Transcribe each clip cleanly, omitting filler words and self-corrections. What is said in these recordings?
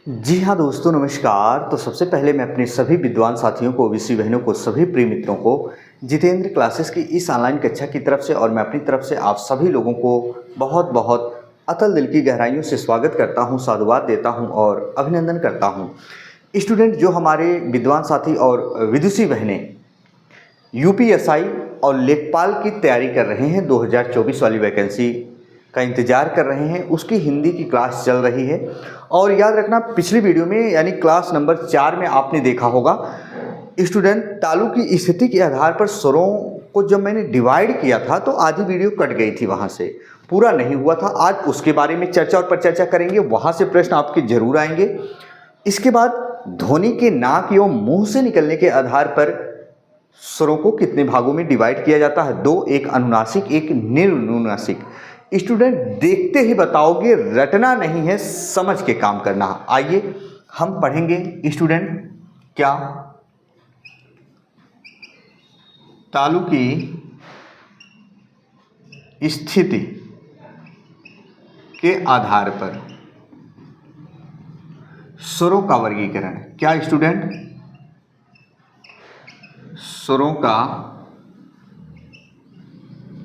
जी हाँ दोस्तों, नमस्कार। तो सबसे पहले मैं अपने सभी विद्वान साथियों को, ओबीसी बहनों को, सभी प्रिय मित्रों को जितेंद्र क्लासेस की इस ऑनलाइन कक्षा की तरफ से और मैं अपनी तरफ से आप सभी लोगों को बहुत बहुत अतल दिल की गहराइयों से स्वागत करता हूँ, साधुवाद देता हूँ और अभिनंदन करता हूँ। स्टूडेंट, जो हमारे विद्वान साथी और विदुषी बहनें यूपीएसआई और लेखपाल की तैयारी कर रहे हैं, 2024 वाली वैकेंसी का इंतज़ार कर रहे हैं, उसकी हिंदी की क्लास चल रही है। और याद रखना, पिछली वीडियो में यानी क्लास नंबर 4 में आपने देखा होगा स्टूडेंट, तालु की स्थिति के आधार पर स्वरों को जब मैंने डिवाइड किया था तो आधी वीडियो कट गई थी, वहाँ से पूरा नहीं हुआ था। आज उसके बारे में चर्चा और परिचर्चा करेंगे, वहाँ से प्रश्न आपके जरूर आएंगे। इसके बाद ध्वनि के नाक एवं मुंह से निकलने के आधार पर स्वरों को कितने भागों में डिवाइड किया जाता है, दो, एक अनुनासिक एक निर्नुनासिक। स्टूडेंट, देखते ही बताओगे, रटना नहीं है, समझ के काम करना। आइए हम पढ़ेंगे स्टूडेंट क्या तालु की स्थिति के आधार पर स्वरों का वर्गीकरण। क्या स्टूडेंट? स्वरों का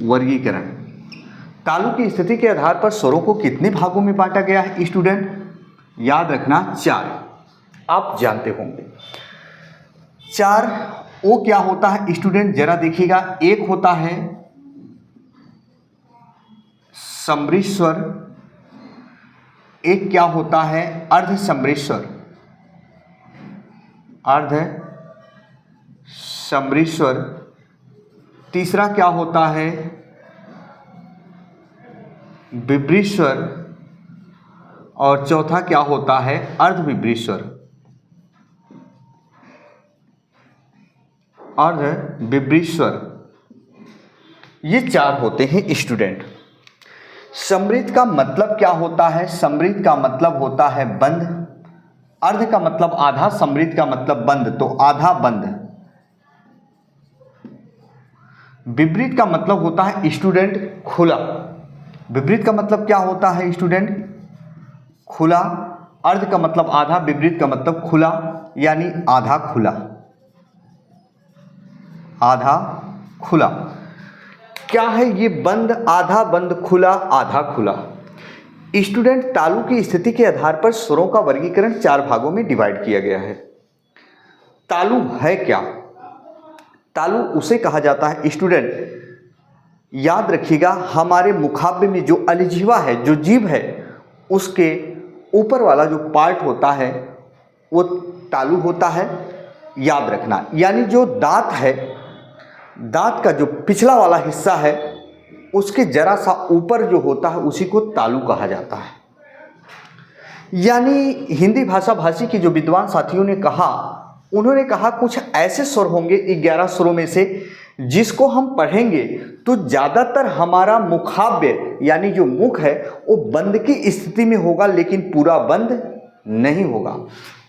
वर्गीकरण। तालु की स्थिति के आधार पर स्वरों को कितने भागों में बांटा गया है स्टूडेंट? याद रखना, 4। आप जानते होंगे 4। वो क्या होता है स्टूडेंट? जरा देखिएगा, एक होता है सम्मिश्र स्वर, एक क्या होता है अर्ध सम्मिश्र स्वर, अर्ध सम्मिश्र स्वर। तीसरा क्या होता है विभ्रित स्वर और चौथा क्या होता है अर्ध विभ्रित स्वर, अर्ध विभ्रित स्वर। ये 4 होते हैं स्टूडेंट। समृद्ध का मतलब क्या होता है? समृद्ध का मतलब होता है बंद। अर्ध का मतलब आधा, समृद्ध का मतलब बंद, तो आधा बंद। विपरीत का मतलब होता है स्टूडेंट खुला। विपरीत का मतलब क्या होता है स्टूडेंट? खुला। अर्ध का मतलब आधा, विपरीत का मतलब खुला, यानी आधा खुला, आधा खुला। क्या है ये बंद, आधा बंद, खुला, आधा खुला? स्टूडेंट, तालु की स्थिति के आधार पर स्वरों का वर्गीकरण 4 भागों में डिवाइड किया गया है। तालु है क्या? तालु उसे कहा जाता है स्टूडेंट, याद रखिएगा, हमारे मुखाग्र में जो अलिजिह्वा है, जो जीभ है, उसके ऊपर वाला जो पार्ट होता है वो तालु होता है। याद रखना, यानी जो दांत है, दांत का जो पिछला वाला हिस्सा है उसके जरा सा ऊपर जो होता है उसी को तालु कहा जाता है। यानी हिंदी भाषा भाषी की जो विद्वान साथियों ने कहा, उन्होंने कहा कुछ ऐसे स्वर होंगे 11 स्वरों में से जिसको हम पढ़ेंगे तो ज़्यादातर हमारा मुखाव्य यानी जो मुख है वो बंद की स्थिति में होगा, लेकिन पूरा बंद नहीं होगा।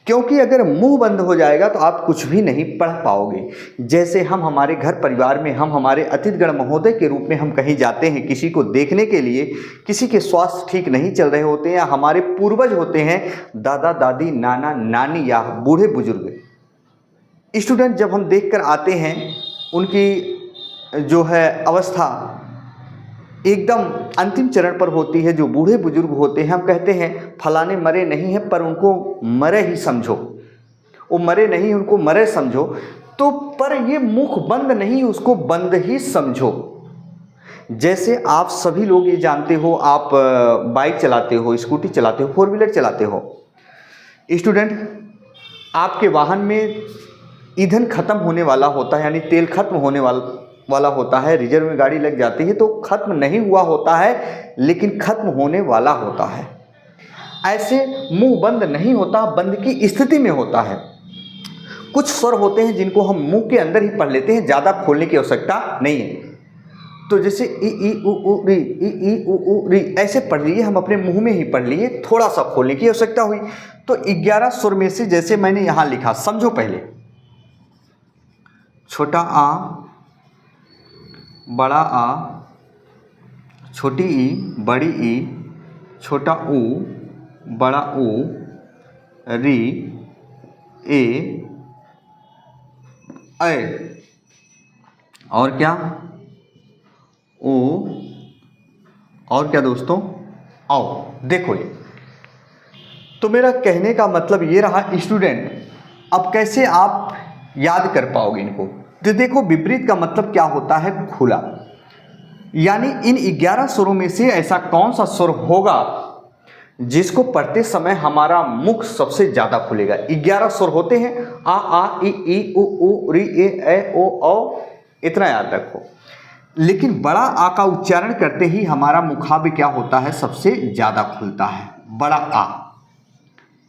क्योंकि अगर मुंह बंद हो जाएगा तो आप कुछ भी नहीं पढ़ पाओगे। जैसे हम हमारे घर परिवार में, हम हमारे अतिथिगण महोदय के रूप में हम कहीं जाते हैं किसी को देखने के लिए, किसी के स्वास्थ्य ठीक नहीं चल रहे होते हैं, या हमारे पूर्वज होते हैं, दादा दादी, नाना नानी या बूढ़े बुजुर्ग स्टूडेंट, जब हम देख कर आते हैं उनकी जो है अवस्था एकदम अंतिम चरण पर होती है, जो बूढ़े बुजुर्ग होते हैं, हम कहते हैं फलाने मरे नहीं हैं पर उनको मरे ही समझो, वो मरे नहीं उनको मरे समझो। तो पर ये मुख बंद नहीं, उसको बंद ही समझो। जैसे आप सभी लोग ये जानते हो, आप बाइक चलाते हो, स्कूटी चलाते हो, 4 व्हीलर चलाते हो स्टूडेंट, आपके वाहन में ईंधन खत्म होने वाला होता है, यानी तेल खत्म होने वाला होता है, रिजर्व में गाड़ी लग जाती है तो खत्म नहीं हुआ होता है लेकिन खत्म होने वाला होता है। ऐसे मुंह बंद नहीं होता, बंद की स्थिति में होता है। कुछ स्वर होते हैं जिनको हम मुंह के अंदर ही पढ़ लेते हैं, ज़्यादा खोलने की आवश्यकता नहीं है। तो जैसे ई ई उ री, ई ई उ री, ऐसे पढ़ लिए, हम अपने मुंह में ही पढ़ लिए, थोड़ा सा खोलने की आवश्यकता हुई। तो 11 स्वर में से जैसे मैंने यहाँ लिखा, समझो पहले, छोटा आ, बड़ा आ, छोटी ई, बड़ी ई, छोटा ऊ, बड़ा ऊ, री ए ऐ, और क्या ओ, और क्या दोस्तों आओ। देखो ये तो मेरा कहने का मतलब ये रहा स्टूडेंट, अब कैसे आप याद कर पाओगे इनको। तो देखो विपरीत का मतलब क्या होता है, खुला। यानी इन 11 स्वरों में से ऐसा कौन सा स्वर होगा जिसको पढ़ते समय हमारा मुख सबसे ज्यादा खुलेगा। 11 स्वर होते हैं, आ ई उ री ए ऐ ओ औ, इतना याद रखो। लेकिन बड़ा आ का उच्चारण करते ही हमारा मुखाव्य क्या होता है, सबसे ज्यादा खुलता है, बड़ा आ।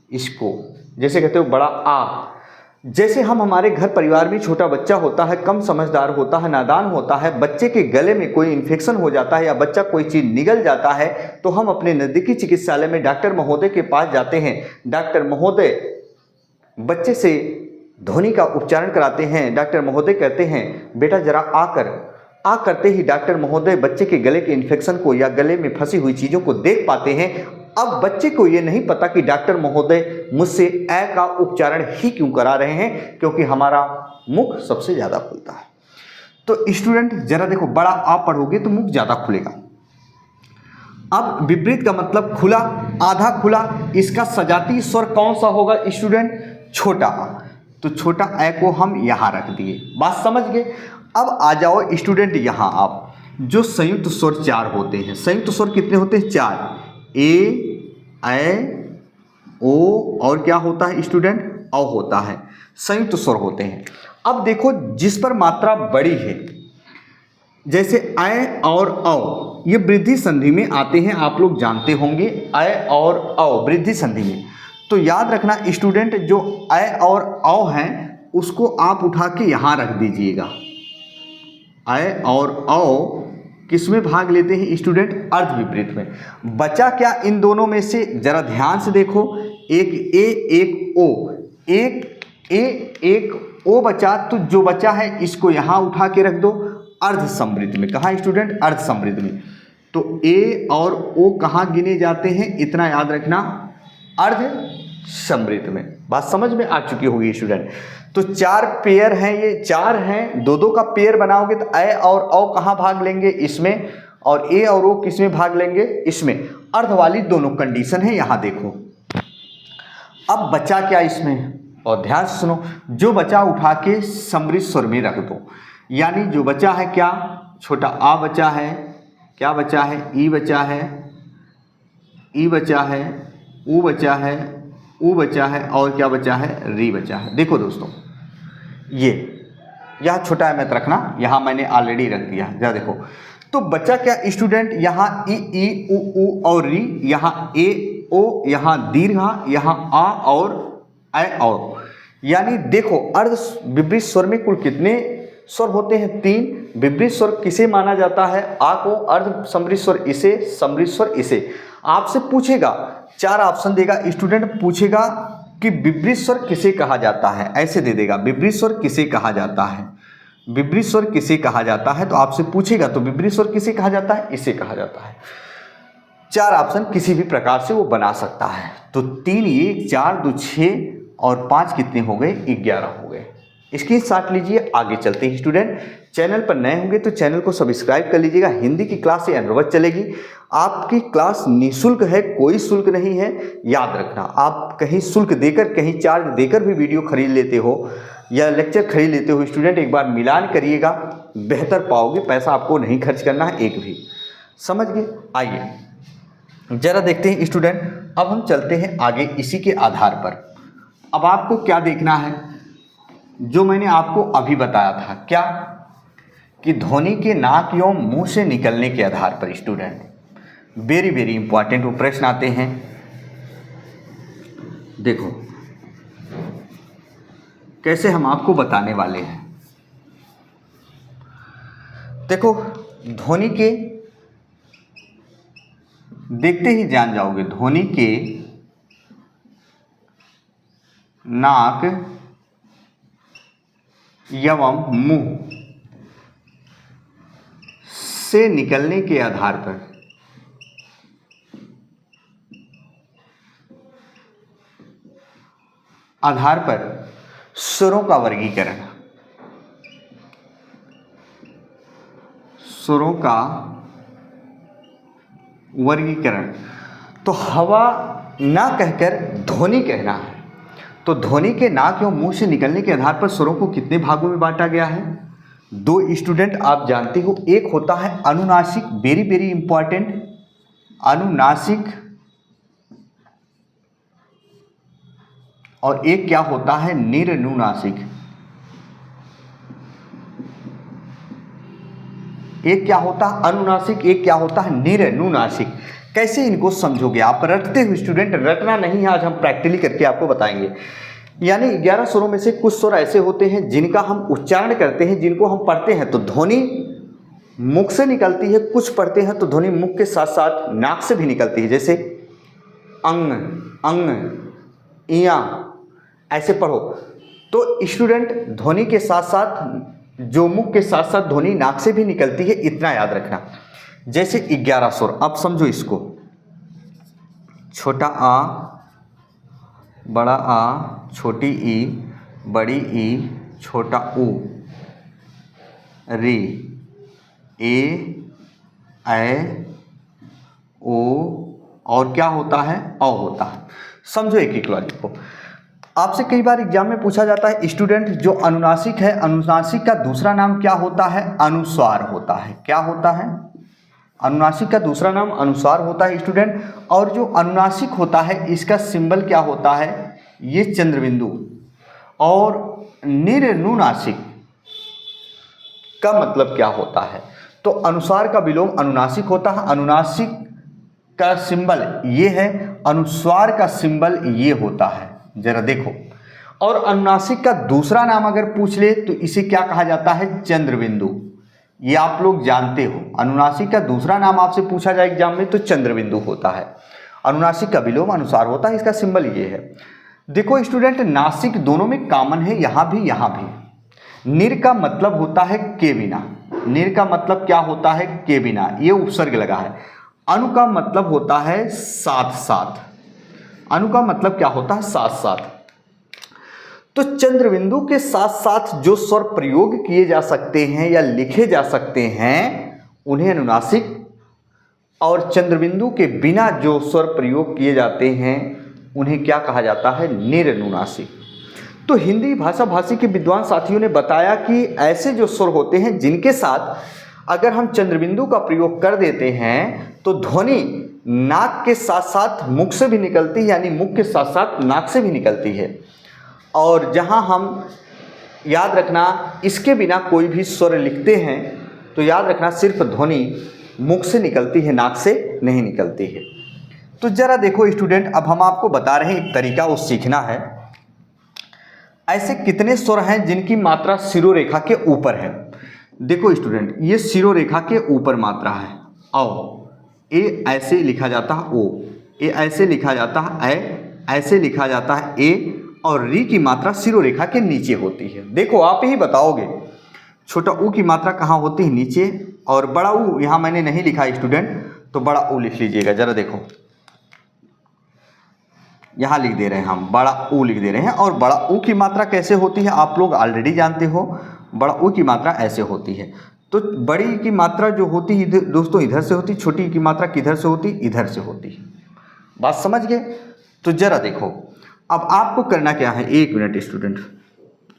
इसको जैसे कहते हो बड़ा आ। जैसे हम हमारे घर परिवार में छोटा बच्चा होता है, कम समझदार होता है, नादान होता है, बच्चे के गले में कोई इन्फेक्शन हो जाता है या बच्चा कोई चीज़ निगल जाता है, तो हम अपने नज़दीकी चिकित्सालय में डॉक्टर महोदय के पास जाते हैं। डॉक्टर महोदय बच्चे से ध्वनि का उपचारण कराते हैं। डॉक्टर महोदय कहते हैं बेटा जरा आ करते ही डॉक्टर महोदय बच्चे के गले के इन्फेक्शन को या गले में फंसी हुई चीज़ों को देख पाते हैं। अब बच्चे को ये नहीं पता कि डॉक्टर महोदय मुझसे ऐ का उपचारण ही क्यों करा रहे हैं, क्योंकि हमारा मुख सबसे ज़्यादा खुलता है। तो स्टूडेंट जरा देखो, बड़ा आ पढ़ोगे तो मुख ज़्यादा खुलेगा। अब विपरीत का मतलब खुला, आधा खुला। इसका सजाती स्वर कौन सा होगा स्टूडेंट, छोटा आ। तो छोटा ऐ को हम यहाँ रख दिए, बात समझ गए। अब आ जाओ स्टूडेंट यहाँ, आप जो संयुक्त स्वर 4 होते हैं। संयुक्त स्वर कितने होते हैं, 4। ए ऐ ओ, और क्या होता है स्टूडेंट, औ होता है, संयुक्त स्वर होते हैं। अब देखो जिस पर मात्रा बड़ी है, जैसे ऐ और औ, ये वृद्धि संधि में आते हैं, आप लोग जानते होंगे। ऐ और औ वृद्धि संधि में, तो याद रखना स्टूडेंट, जो ऐ और औ हैं उसको आप उठा के यहाँ रख दीजिएगा। ऐ और औ किस में भाग लेते हैं स्टूडेंट, अर्ध विपरीत में। बचा क्या इन दोनों में से, जरा ध्यान से देखो, एक ए एक ओ, एक ए एक ओ बचा, तो जो बचा है इसको यहाँ उठा के रख दो अर्ध समृद्ध में। कहाँ स्टूडेंट, अर्ध समृद्ध में। तो ए और ओ कहाँ गिने जाते हैं, इतना याद रखना, अर्ध समृद्ध में। बात समझ में आ चुकी होगी स्टूडेंट। तो 4 पेयर हैं, ये 4 हैं, दो का पेयर बनाओगे तो ऐ और औ कहाँ भाग लेंगे, इसमें, और ए और ओ किस में भाग लेंगे, इसमें। अर्ध वाली दोनों कंडीशन है, यहां देखो। अब बचा क्या इसमें, और ध्यान से सुनो, जो बचा उठा के समृद्ध स्वर में रख दो। यानी जो बचा है क्या, छोटा आ बचा है, क्या बचा है, ई बचा है, ई बचा है, ऊ बचा है, ऊ बचा है, और क्या बचा है, री बचा है। देखो दोस्तों, ये यह छोटा है मत रखना, यहाँ मैंने ऑलरेडी रख दिया, जरा देखो। तो बचा क्या स्टूडेंट, यहाँ ई उ और री, यहाँ ए ओ, यहाँ दीर्घा, यहाँ आ और ऐ और। यानी देखो अर्ध विपरीत स्वर में कुल कितने स्वर होते हैं, 3। विपरीत स्वर किसे माना जाता है, आ को, अर्ध समृद्ध स्वर इसे, समृद्ध स्वर इसे। आपसे पूछेगा, 4 ऑप्शन देगा स्टूडेंट, पूछेगा कि विपरीत स्वर किसे कहा जाता है, ऐसे दे देगा, विपरीत स्वर किसे कहा जाता है, विपरीत स्वर किसे कहा जाता है। तो आपसे पूछेगा तो विपरीत स्वर किसे कहा जाता है, इसे कहा जाता है। 4 ऑप्शन किसी भी प्रकार से वो बना सकता है। तो 3 ये, 4 2 6 और 5 कितने हो गए, 11 हो गए। इसकी साथ लीजिए, आगे चलते हैं स्टूडेंट। चैनल पर नए होंगे तो चैनल को सब्सक्राइब कर लीजिएगा। हिंदी की क्लास ये अनवरत चलेगी। आपकी क्लास निःशुल्क है, कोई शुल्क नहीं है, याद रखना। आप कहीं शुल्क देकर, कहीं चार्ज देकर भी वीडियो खरीद लेते हो या लेक्चर खरीद लेते हो स्टूडेंट, एक बार मिलान करिएगा, बेहतर पाओगे। पैसा आपको नहीं खर्च करना है एक भी, समझ गए। आइए जरा देखते हैं स्टूडेंट, अब हम चलते हैं आगे इसी के आधार पर। अब आपको क्या देखना है, जो मैंने आपको अभी बताया था, क्या कि ध्वनि के नाक एवं मुंह से निकलने के आधार पर स्टूडेंट वेरी वेरी इंपॉर्टेंट वो प्रश्न आते हैं। देखो कैसे हम आपको बताने वाले हैं। देखो ध्वनि के, देखते ही जान जाओगे, ध्वनि के नाक एवं मुंह से निकलने के आधार पर आधार पर स्वरों का वर्गीकरण, स्वरों का वर्गीकरण। तो हवा ना कहकर ध्वनि कहना है। तो ध्वनि के नाक एवं मुंह से निकलने के आधार पर स्वरों को कितने भागों में बांटा गया है? 2 स्टूडेंट आप जानते हो, एक होता है अनुनासिक, वेरी वेरी इंपॉर्टेंट, अनुनासिक, और एक क्या होता है निरनुनासिक। एक क्या होता है अनुनासिक, एक क्या होता है निरनुनासिक। कैसे इनको समझोगे आप? रटते हुए स्टूडेंट, रटना नहीं है, आज हम प्रैक्टिकली करके आपको बताएंगे। यानी 11 स्वरों में से कुछ स्वर ऐसे होते हैं जिनका हम उच्चारण करते हैं, जिनको हम पढ़ते हैं तो ध्वनि मुख से निकलती है, कुछ पढ़ते हैं तो ध्वनि मुख के साथ साथ नाक से भी निकलती है, जैसे अंग, अंग, इया, ऐसे पढ़ो। तो स्टूडेंट ध्वनि के साथ साथ जो मुख के साथ साथ ध्वनि नाक से भी निकलती है, इतना याद रखना। जैसे 11 स्वर, अब समझो इसको, छोटा आ, बड़ा आ, छोटी ई, बड़ी ई, छोटा ऊ, री, ए, ऐ, ओ, और क्या होता है? औ होता है। समझो एक एक लॉजिक को। आपसे कई बार एग्जाम में पूछा जाता है स्टूडेंट, जो अनुनासिक है, अनुनासिक का दूसरा नाम क्या होता है? अनुस्वार होता है। क्या होता है? अनुनासिक का दूसरा नाम अनुस्वार होता है स्टूडेंट। और जो अनुनासिक होता है इसका सिंबल क्या होता है? ये चंद्रबिंदु। और निरनुनासिक का मतलब क्या होता है? तो अनुस्वार का विलोम अनुनासिक होता है। अनुनासिक का सिंबल ये है, अनुस्वार का सिंबल ये होता है। जरा देखो, और अनुनासिक का दूसरा नाम अगर पूछ ले तो इसे क्या कहा जाता है? चंद्रबिंदु। ये आप लोग जानते हो। अनुनासिक का दूसरा नाम आपसे पूछा जाए एग्जाम में तो चंद्रबिंदु होता है। अनुनासिक का विलोम अनुस्वार होता है, इसका सिंबल ये है। देखो स्टूडेंट, नासिक दोनों में कॉमन है, यहाँ भी यहाँ भी। निर का मतलब होता है के बिना। निर का मतलब क्या होता है? के बिना, ये उपसर्ग लगा है। अनु का मतलब होता है साथ साथ। अनु का मतलब क्या होता है? साथ साथ। तो चंद्रबिंदु के साथ साथ जो स्वर प्रयोग किए जा सकते हैं या लिखे जा सकते हैं उन्हें अनुनासिक, और चंद्रबिंदु के बिना जो स्वर प्रयोग किए जाते हैं उन्हें क्या कहा जाता है? निरनुनासिक। तो हिंदी भाषा भाषी के विद्वान साथियों ने बताया कि ऐसे जो स्वर होते हैं जिनके साथ अगर हम चंद्रबिंदु का प्रयोग कर देते हैं तो ध्वनि नाक के साथ साथ मुख से भी निकलती है, यानी मुख के साथ साथ नाक से भी निकलती है। और जहां हम याद रखना इसके बिना कोई भी स्वर लिखते हैं तो याद रखना सिर्फ ध्वनि मुख से निकलती है, नाक से नहीं निकलती है। तो जरा देखो स्टूडेंट, अब हम आपको बता रहे हैं एक तरीका वो सीखना है। ऐसे कितने स्वर हैं जिनकी मात्रा शिरोरेखा के ऊपर है? देखो स्टूडेंट, ये शिरोरेखा के ऊपर मात्रा है। औ, ए ऐसे लिखा जाता है ओ, ए ऐसे लिखा जाता है ए, ऐसे लिखा जाता है ए, और री की मात्रा शिरोरेखा के नीचे होती है। देखो आप ही बताओगे, छोटा ऊ की मात्रा कहाँ होती है? नीचे। और बड़ा ऊ यहाँ मैंने नहीं लिखा है स्टूडेंट, तो बड़ा ऊ लिख लीजिएगा। जरा देखो, यहाँ लिख दे रहे हैं हम, बड़ा ऊ लिख दे रहे हैं। और बड़ा ऊ की मात्रा कैसे होती है आप लोग ऑलरेडी जानते हो। बड़ा ऊ की मात्रा ऐसे होती है। तो बड़ी की मात्रा जो होती है दोस्तों इधर से होती, छोटी की मात्रा किधर से होती? इधर से होती है। बात समझ गए? तो जरा देखो, अब आपको करना क्या है? एक मिनट स्टूडेंट,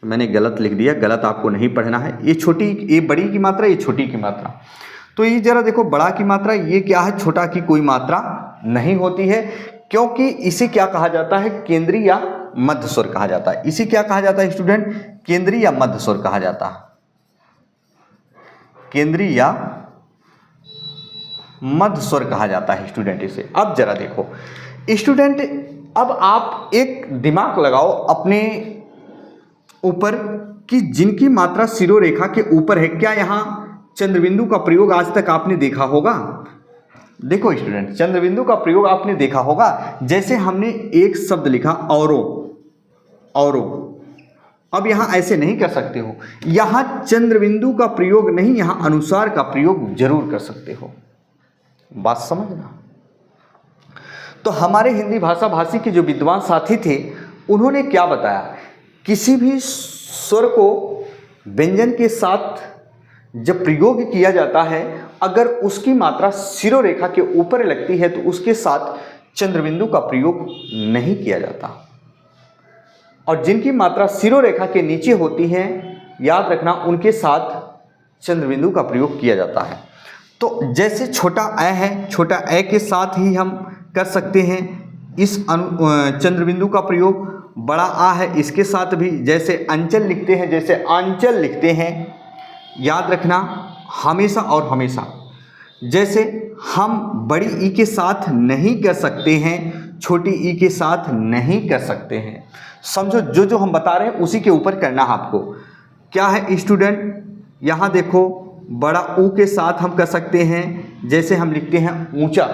मैंने गलत लिख दिया, गलत आपको नहीं पढ़ना है। ये छोटी, ये बड़ी की मात्रा, ये छोटी की मात्रा। तो ये जरा देखो, बड़ा की मात्रा ये क्या है? छोटा की कोई मात्रा नहीं होती है, क्योंकि इसे क्या कहा जाता है? केंद्रीय या मध्य स्वर कहा जाता है। इसे क्या कहा जाता है स्टूडेंट? केंद्रीय या मध्य स्वर कहा जाता है। केंद्रीय या मध्य स्वर कहा जाता है स्टूडेंट इसे। अब जरा देखो स्टूडेंट, अब आप एक दिमाग लगाओ अपने ऊपर कि जिनकी मात्रा शिरोरेखा के ऊपर है, क्या यहाँ चंद्रबिंदु का प्रयोग आज तक आपने देखा होगा? देखो स्टूडेंट, चंद्रबिंदु का प्रयोग आपने देखा होगा। जैसे हमने एक शब्द लिखा औरो, औरो, अब यहाँ ऐसे नहीं कर सकते हो। यहाँ चंद्रबिंदु का प्रयोग नहीं, यहाँ अनुस्वार का प्रयोग जरूर कर सकते हो। बात समझना। तो हमारे हिंदी भाषा भाषी के जो विद्वान साथी थे उन्होंने क्या बताया, किसी भी स्वर को व्यंजन के साथ जब प्रयोग किया जाता है, अगर उसकी मात्रा शिरोरेखा के ऊपर लगती है तो उसके साथ चंद्रबिंदु का प्रयोग नहीं किया जाता, और जिनकी मात्रा शिरोरेखा के नीचे होती है, याद रखना, उनके साथ चंद्रबिंदु का प्रयोग किया जाता है। तो जैसे छोटा अ है, छोटा अ के साथ ही हम कर सकते हैं इस चंद्रबिंदु का प्रयोग। बड़ा आ है, इसके साथ भी जैसे अंचल लिखते हैं, जैसे आंचल लिखते हैं, याद रखना हमेशा और हमेशा। जैसे हम बड़ी ई के साथ नहीं कर सकते हैं, छोटी ई के साथ नहीं कर सकते हैं। समझो, जो हम बता रहे हैं उसी के ऊपर करना है आपको। क्या है स्टूडेंट, यहाँ देखो, बड़ा ऊ के साथ हम कर सकते हैं, जैसे हम लिखते हैं ऊंचा।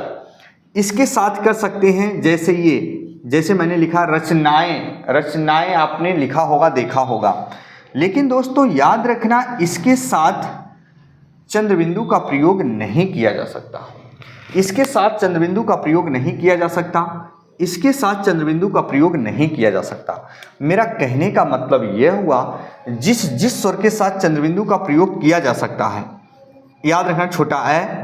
इसके साथ कर सकते हैं जैसे ये, जैसे मैंने लिखा रचनाएं, रचनाएं आपने लिखा होगा, देखा होगा। लेकिन दोस्तों याद रखना, इसके साथ चंद्रबिंदु का प्रयोग नहीं किया जा सकता, इसके साथ चंद्रबिंदु का प्रयोग नहीं किया जा सकता, इसके साथ चंद्रबिंदु का प्रयोग नहीं किया जा सकता। मेरा कहने का मतलब यह हुआ, जिस स्वर के साथ चंद्रबिंदु का प्रयोग किया जा सकता है, याद रखना, छोटा अ,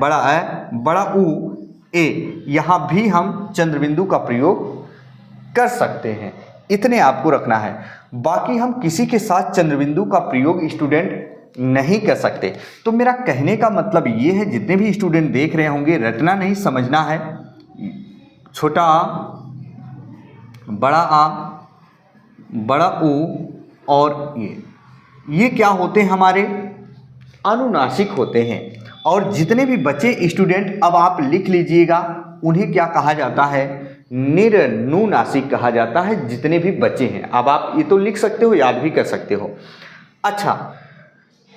बड़ा ऊ, ए, यहाँ भी हम चंद्रबिंदु का प्रयोग कर सकते हैं, इतने आपको रखना है। बाकी हम किसी के साथ चंद्रबिंदु का प्रयोग स्टूडेंट नहीं कर सकते। तो मेरा कहने का मतलब ये है, जितने भी स्टूडेंट देख रहे होंगे, रटना नहीं, समझना है। छोटा आ, बड़ा ऊ और ये क्या होते हैं, हमारे अनुनासिक होते हैं। और जितने भी बचे स्टूडेंट, अब आप लिख लीजिएगा, उन्हें क्या कहा जाता है, निर्नुनासिक कहा जाता है, जितने भी बचे हैं। अब आप ये तो लिख सकते हो, याद भी कर सकते हो। अच्छा,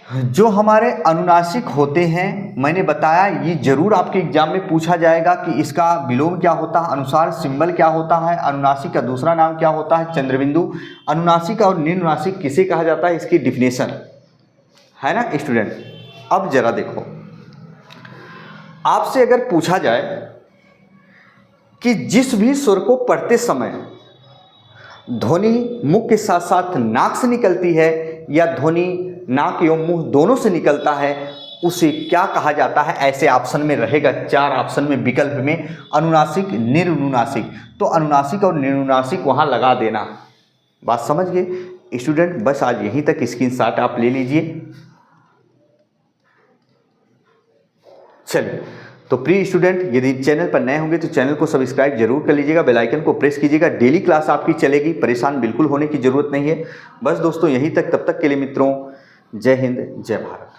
जो हमारे अनुनासिक होते हैं, मैंने बताया ये जरूर आपके एग्जाम में पूछा जाएगा कि इसका विलोम क्या होता है, अनुसार सिंबल क्या होता है, अनुनासिक का दूसरा नाम क्या होता है, चंद्रबिंदु। अनुनासिक और निर्नुनासिक किसे कहा जाता है, इसकी डिफिनेशन है ना स्टूडेंट। अब जरा देखो, आपसे अगर पूछा जाए कि जिस भी स्वर को पढ़ते समय ध्वनि मुख के साथ साथ नाक से निकलती है, या ध्वनि नाक एवं मुंह दोनों से निकलता है, उसे क्या कहा जाता है। ऐसे ऑप्शन में रहेगा, 4 ऑप्शन में, विकल्प में, अनुनासिक, निर्नुनासिक। तो अनुनासिक और निर्नुनासिक वहां लगा देना। बात समझ गए स्टूडेंट। बस आज यहीं तक स्क्रीनशॉट आप ले लीजिए। चलिए, तो प्रिय स्टूडेंट, यदि चैनल पर नए होंगे तो चैनल को सब्सक्राइब जरूर कर लीजिएगा, बेल आइकन को प्रेस कीजिएगा। डेली क्लास आपकी चलेगी, परेशान बिल्कुल होने की जरूरत नहीं है। बस दोस्तों यहीं तक, तब तक के लिए मित्रों, जय हिंद, जय भारत।